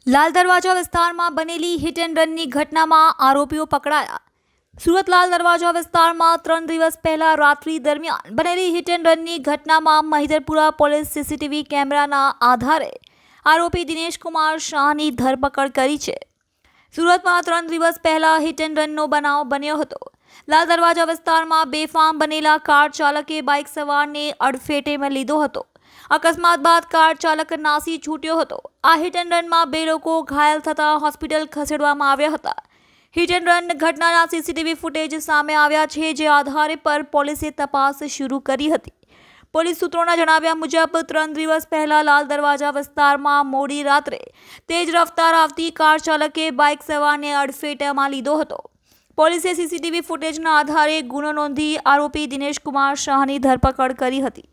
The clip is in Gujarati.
લાલ દરવાજા વિસ્તારમાં બનેલી હિટ એન્ડ રનની ઘટનામાં આરોપીઓ પકડાયા. સુરત લાલ દરવાજા વિસ્તારમાં 3 દિવસ પહેલા રાત્રિ દરમિયાન બનેલી હિટ એન્ડ રનની ઘટનામાં મહિધરપુરા પોલીસ સીસીટીવી કેમેરાના આધારે આરોપી દિનેશ કુમાર શાહની ધરપકડ કરી છે. સુરતમાં 3 દિવસ પહેલા હિટ એન્ડ રનનો બનાવ બન્યો હતો. લાલ દરવાજા વિસ્તારમાં બેફામ બનેલા કાર ચાલકે બાઇક સવારને અડફેટે લીધો હતો. અકસ્માત બાદ કાર ચાલક નાસી છૂટ્યો હતો. આ હિટ એન્ડ રનમાં 2 લોકો ઘાયલ થતા હોસ્પિટલ ખસેડવામાં આવ્યા હતા. હિટ એન્ડ રન ઘટનાના સીસીટીવી ફૂટેજ સામે આવ્યા છે, જે આધારે પર પોલીસે તપાસ શરૂ કરી હતી. પોલીસ સૂત્રોના જણાવ્યા મુજબ 3 દિવસ પહેલા લાલ દરવાજા વિસ્તારમાં મોડી રાત્રે તેજ રફતાર આવતી કાર ચાલકે બાઇક સવારને અડફેટમાં લીધો હતો. પોલીસે સીસીટીવી ફૂટેજના આધારે ગુનો નોંધી આરોપી દિનેશ કુમાર શાહની ધરપકડ કરી હતી.